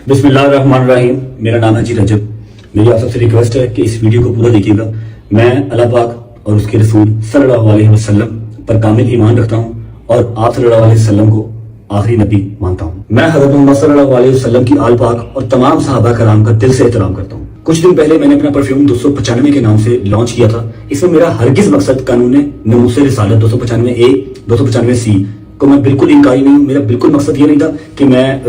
बिस्मिल्लाहिर्रहमानिर्रहीम। मेरा नाम है जी रजब। मेरी आप सबसे रिक्वेस्ट है कि इस वीडियो को पूरा देखिएगा। मैं अल्लाह पाक और उसके रसूल सल्लल्लाहु अलैहि वसल्लम पर कामिल ईमान रखता हूँ और आप सल्लल्लाहु अलैहि वसल्लम को आखिरी नबी मानता हूँ। मैं हज़रत मोहम्मद सल्लल्लाहु अलैहि वसल्लम की आल पाक और तमाम सहाबा कराम का दिल से एहतराम करता हूँ। कुछ दिन पहले मैंने अपना परफ्यूम 295 के नाम से लॉन्च किया था। इसमें मेरा हरगिज मकसद कानून नमूसे रिसालत 295A 295C को मैं बिल्कुल इनकारी नहीं हूँ। मेरा बिल्कुल मकसद ये नहीं था कि मैं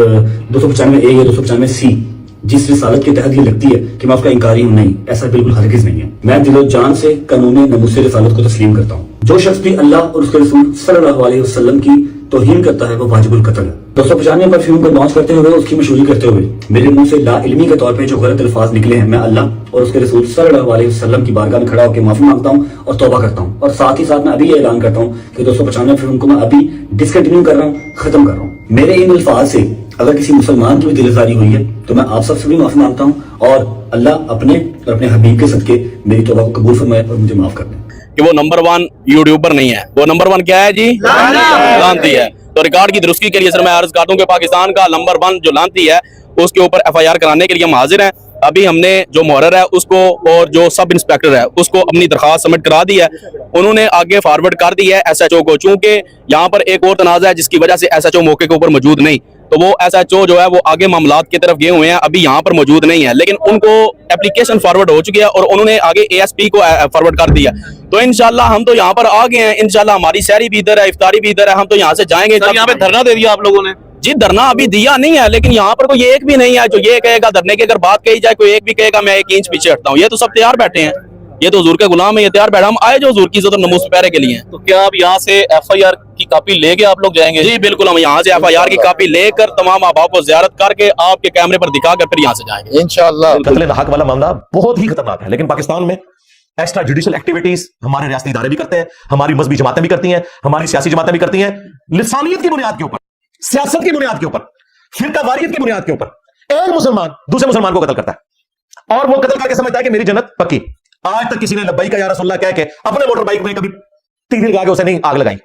295A या 295C जिस रिसालत के तहत ये लगती है कि मैं उसका इनकारी हूँ, नहीं, ऐसा बिल्कुल हरगिज नहीं है। मैं दिलो जान से कानून नमूसे रिसालत को तस्लीम करता हूँ। जो शख्स भी अल्लाह और उसके रसूल सल्लल्लाहु अलैहि वसल्लम की तौहीन करता है वो वाजिबुल कत्ल है। 295 परफ्यूम को लॉन्च करते हुए उसकी मशहूरी करते हुए मेरे मुंह से ला इल्मी के तौर पे जो गलत अल्फाज निकले हैं, मैं अल्लाह और उसके रसूल सल्लल्लाहु अलैहि वसल्लम की बारगाह में खड़ा होकर माफी मांगता हूँ और तौबा करता हूँ। और साथ ही साथ मैं अभी ये ऐलान करता हूँ कि 295 परफ्यूम को मैं अभी डिसकंटिन्यू कर रहा हूँ, खत्म कर रहा हूँ। मेरे इन अल्फाज से अगर किसी मुसलमान की भी दिलजारी हुई है तो मैं आप सबसे भी माफी मांगता हूँ और अल्लाह अपने और अपने हबीब के सदके मेरी तौबा को कबूल फरमाए और मुझे माफ कर दे। कि वो नंबर 1 यूट्यूबर नहीं है, वो नंबर 1 क्या है जी? लानती है। तो रिकॉर्ड की दुरुस्ती के लिए सर मैं अर्ज करता हूं कि पाकिस्तान का नंबर 1 जो लानती है उसके ऊपर FIR कराने के लिए हम हाजिर हैं। अभी हमने जो मुहर्रर है उसको और जो सब इंस्पेक्टर है उसको अपनी दरखास्त सबमिट करा दी है। उन्होंने आगे फॉरवर्ड कर दी है SHO को, चूंकि यहाँ पर एक और तनाज़ा है जिसकी वजह से SHO मौके के ऊपर मौजूद नहीं, तो वो SHO जो है वो आगे मामलात की तरफ गए हुए हैं, अभी यहाँ पर मौजूद नहीं है। लेकिन उनको एप्लीकेशन फॉरवर्ड हो चुकी है और उन्होंने आगे ASP को फॉरवर्ड कर दिया। तो इंशाल्लाह हम तो यहाँ पर आ गए हैं। इंशाल्लाह हमारी सहरी भी इधर है, इफ्तारी भी इधर है, हम तो यहाँ से जाएंगे। यहाँ पे धरना दे दिया आप लोगों ने? जी धरना अभी दिया नहीं है, लेकिन यहाँ पर कोई एक भी नहीं है जो ये कहेगा धरने की अगर बात कही जाए, कोई एक भी कहेगा मैं 1 इंच पीछे हटता हूँ। ये तो सब तैयार बैठे हैं, ये तो हुजूर के गुलाम है, ये तैयार बैठा। हम आए जो हुजूर की इज्जत और नमूस प्यारे के लिए हैं। तो क्या आप यहाँ से FIR की कॉपी लेके आप लोग जाएंगे? जी बिल्कुल, हम यहाँ से FIR की कॉपी लेकर तमाम आबाओं को ज़ियारत करके आपके कैमरे पर दिखाकर फिर यहाँ से जाएंगे इंशाअल्लाह। कत्ल नाहक वाला मामला बहुत ही खतरनाक है, लेकिन पाकिस्तान में एक्स्ट्रा जुडिशियल एक्टिविटीज हमारे रियासती इदारे भी करते हैं, हमारी मजहबी जमातें भी करती हैं, हमारी सियासी जमातें भी करती हैं। लिसानियत की बुनियाद के ऊपर, सियासत की बुनियाद के ऊपर, फिरका वारियत की बुनियाद के ऊपर एक मुसलमान दूसरे मुसलमान को कत्ल करता है और वो कत्ल करके समझता है कि मेरी जन्नत पक्की। आज तक किसी ने लब्बैक या रसूलुल्लाह कह के अपने मोटर बाइक में कभी तीर लगा के उसे नहीं आग लगाई।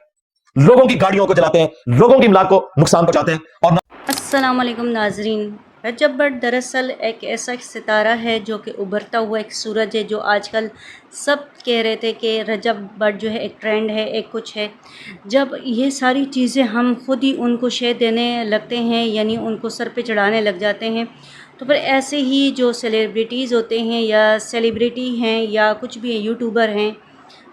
लोगों की गाड़ियों को जलाते हैं, लोगों की इमलाक को नुकसान पहुंचाते हैं। और अस्सलाम वालेकुम नाजरीन। रजब बट दरअसल एक ऐसा सितारा है जो कि उभरता हुआ एक सूरज है, जो आजकल सब कह रहे थे कि रजब बट जो है एक ट्रेंड है, एक कुछ है। जब ये सारी चीज़ें हम खुद ही उनको शे देने लगते हैं, यानी उनको सर पे चढ़ाने लग जाते हैं, तो फिर ऐसे ही जो सेलिब्रिटीज़ होते हैं या सेलिब्रिटी हैं या कुछ भी यूट्यूबर हैं,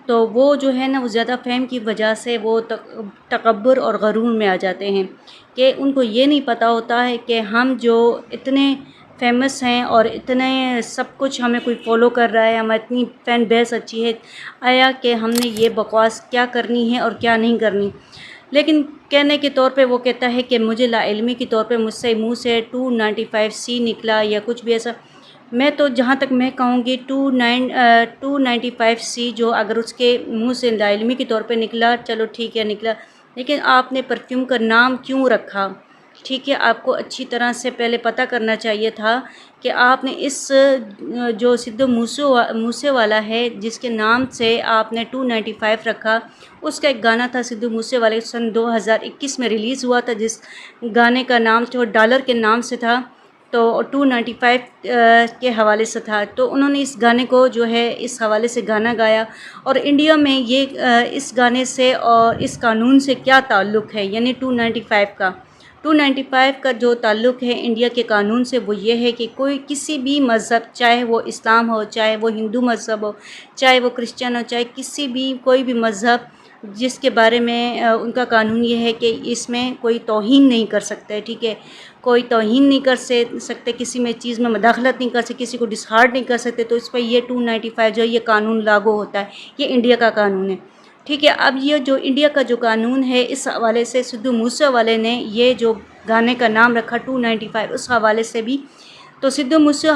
तो वो जो है ना वो ज़्यादा फेम की वजह से वो तकब्बुर और गरूर में आ जाते हैं कि उनको ये नहीं पता होता है कि हम जो इतने फेमस हैं और इतने सब कुछ हमें कोई फॉलो कर रहा है, हमारी इतनी फ़ैन बेस अच्छी है, आया कि हमने ये बकवास क्या करनी है और क्या नहीं करनी। लेकिन कहने के तौर पे वो कहता है कि मुझे लाइल्मी के तौर पे मुझसे मुँह से 295C निकला या कुछ भी ऐसा। मैं तो जहाँ तक मैं कहूँगी 295C जो अगर उसके मुंह से लाइल्मी के तौर पे निकला, चलो ठीक है निकला, लेकिन आपने परफ्यूम का नाम क्यों रखा? ठीक है, आपको अच्छी तरह से पहले पता करना चाहिए था कि आपने इस जो सिद्धू मूसे वाला है जिसके नाम से आपने 295 रखा, उसका एक गाना था सिद्धू मूसे वाले सन 2021 में रिलीज़ हुआ था, जिस गाने का नाम जो डॉलर के नाम से था, तो 295 के हवाले से था। तो उन्होंने इस गाने को जो है इस हवाले से गाना गाया। और इंडिया में ये इस गाने से और इस कानून से क्या ताल्लुक़ है, यानी 295 का जो ताल्लुक़ है इंडिया के कानून से वो ये है कि कोई किसी भी मज़हब, चाहे वो इस्लाम हो, चाहे वो हिंदू मज़हब हो, चाहे वो क्रिश्चियन हो, चाहे किसी भी कोई भी मज़हब, जिसके बारे में उनका कानून ये है कि इसमें कोई तौहीन नहीं कर सकता है। ठीक है, कोई तौहीन नहीं कर सकते, किसी में चीज़ में मदाखलत नहीं कर सकते, किसी को डिसहार्ट नहीं कर सकते, तो इस पर ये 295 जो ये कानून लागू होता है। ये इंडिया का कानून है। ठीक है, अब ये जो इंडिया का जो कानून है, इस हवाले से सिद्धू मूसे वाले ने ये जो गाने का नाम रखा 295, उस हवाले से भी तो सिद्धू मूसे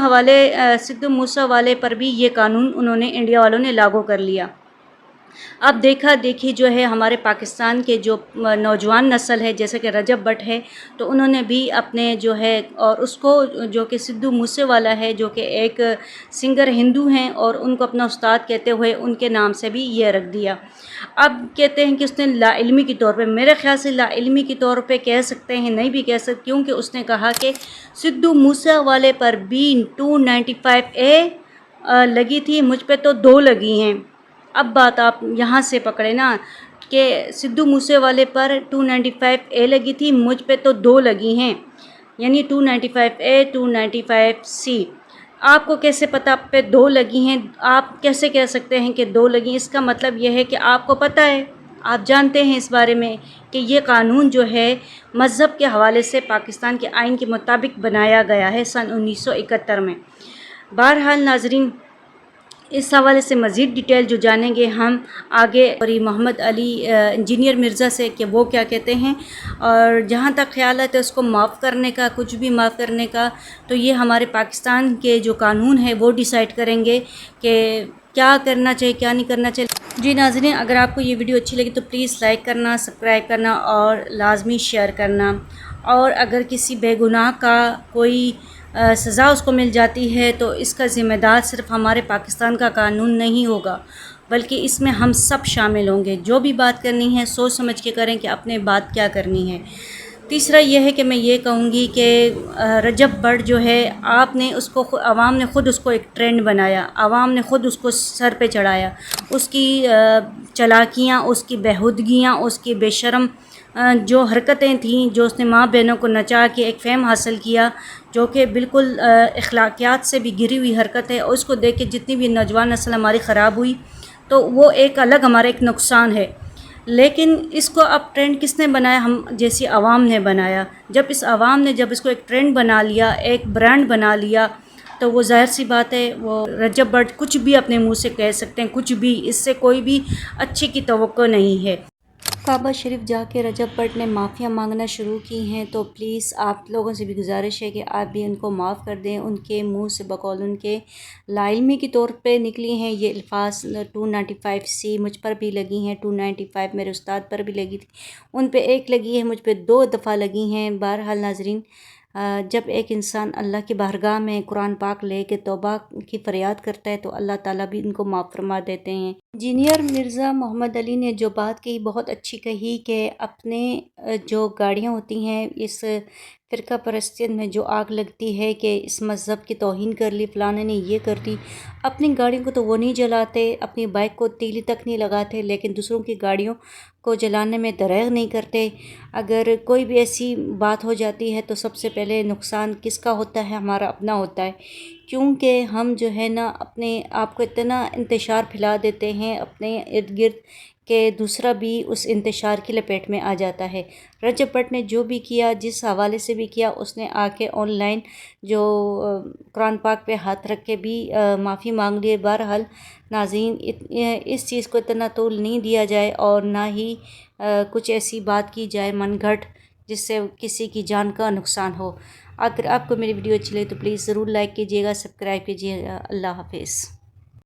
वाले पर भी ये कानून उन्होंने इंडिया वालों ने लागू कर लिया। अब देखा देखी जो है हमारे पाकिस्तान के जो नौजवान नस्ल है, जैसे कि रजब भट्ट है, तो उन्होंने भी अपने जो है, और उसको जो कि सिद्धू मूसेवाला है जो कि एक सिंगर हिंदू हैं और उनको अपना उस्ताद कहते हुए उनके नाम से भी ये रख दिया। अब कहते हैं कि उसने लाइल्मी के तौर पे, मेरे ख़्याल से लाइल्मी के तौर पे कह सकते हैं, नहीं भी कह सकते, क्योंकि उसने कहा कि सिद्धू मूसेवाले पर भी 295A लगी थी, मुझ पे तो 2 लगी हैं। अब बात आप यहाँ से पकड़े ना कि सिद्धू मूसेवाले पर 295A लगी थी, मुझ पे तो 2 लगी हैं, यानी 295A 295C। आपको कैसे पता आप पे 2 लगी हैं? आप कैसे कह सकते हैं कि 2 लगी? इसका मतलब यह है कि आपको पता है, आप जानते हैं इस बारे में कि ये कानून जो है मज़हब के हवाले से पाकिस्तान के आइन के मुताबिक बनाया गया है सन 1971 में। बहरहाल नाज़रीन, इस हवाले से मज़ीद डिटेल जो जानेंगे हम आगे, और ये मोहम्मद अली इंजीनियर मिर्ज़ा से कि वो क्या कहते हैं। और जहाँ तक ख्याल है तो उसको माफ़ करने का, कुछ भी माफ़ करने का, तो ये हमारे पाकिस्तान के जो कानून है वो डिसाइड करेंगे कि क्या करना चाहिए, क्या नहीं करना चाहिए। जी नाज़रीन, अगर आपको ये वीडियो अच्छी लगी तो प्लीज़ लाइक करना, सब्सक्राइब करना और लाजमी शेयर करना। और अगर किसी बेगुनाह का कोई सज़ा उसको मिल जाती है तो इसका ज़िम्मेदार सिर्फ़ हमारे पाकिस्तान का कानून नहीं होगा, बल्कि इसमें हम सब शामिल होंगे। जो भी बात करनी है सोच समझ के करें कि अपने बात क्या करनी है। तीसरा यह है कि मैं ये कहूँगी कि रजब भट्ट जो है, आपने उसको, आवाम ने ख़ुद उसको एक ट्रेंड बनाया, आवाम ने ख़ुद उसको सर पे चढ़ाया। उसकी चालाकियाँ, उसकी बेहुदगियाँ, उसकी बेशरम जो हरकतें थीं, जो उसने माँ बहनों को नचा के एक फ़ेम हासिल किया, जो कि बिल्कुल अखलाकियात से भी गिरी हुई हरकत है, और उसको देख के जितनी भी नौजवान नस्ल हमारी ख़राब हुई, तो वो एक अलग हमारा एक नुकसान है। लेकिन इसको अब ट्रेंड किसने बनाया? हम जैसी आवाम ने बनाया। जब इस आवाम ने जब इसको एक ट्रेंड बना लिया, एक ब्रांड बना लिया, तो वो ज़ाहिर सी बात है वो रजब भट्ट कुछ भी अपने मुंह से कह सकते हैं, कुछ भी, इससे कोई भी अच्छी की तवक्को नहीं है। काबा शरीफ जाके रजब भट्ट ने माफ़ियाँ मांगना शुरू की हैं, तो प्लीज़ आप लोगों से भी गुजारिश है कि आप भी उनको माफ़ कर दें। उनके मुंह से बकौल उनके लाइल्मी के तौर पे निकली हैं ये अल्फाज। 295C मुझ पर भी लगी हैं, 295 मेरे उस्ताद पर भी लगी थी, उन पे 1 लगी है, मुझ पे 2 दफ़ा लगी हैं। बहरहाल नाज़रीन, जब एक इंसान अल्लाह की बारगाह में कुरान पाक ले के तौबा की फ़रियाद करता है तो अल्लाह ताला भी इनको माफ़ फरमा देते हैं। इंजीनियर मिर्ज़ा मोहम्मद अली ने जो बात कही बहुत अच्छी कही कि अपने जो गाड़ियाँ होती हैं, इस फ़िरका परस्तियत में जो आग लगती है कि इस मज़हब की तौहीन कर ली, फ़लाने ने ये कर दी, अपनी गाड़ियों को तो वो नहीं जलाते, अपनी बाइक को तीली तक नहीं लगाते, लेकिन दूसरों की गाड़ियों को जलाने में दरेग नहीं करते। अगर कोई भी ऐसी बात हो जाती है तो सबसे पहले नुकसान किसका होता है? हमारा अपना होता है, क्योंकि हम जो है ना अपने आप को इतना इंतशार फैला देते हैं अपने इर्द गिर्द कि दूसरा भी उस इंतशार की लपेट में आ जाता है। रजब भट्ट ने जो भी किया, जिस हवाले से भी किया, उसने आके ऑनलाइन जो कुरान पाक पे हाथ रख के भी माफ़ी मांग ली। बहरहाल नाज़रीन, इस चीज़ को इतना तूल नहीं दिया जाए और ना ही कुछ ऐसी बात की जाए मनगढ़ंत जिससे किसी की जान का नुकसान हो। अगर आपको मेरी वीडियो अच्छी लगी तो प्लीज़ ज़रूर लाइक कीजिएगा, सब्सक्राइब कीजिएगा। अल्लाह हाफिज़।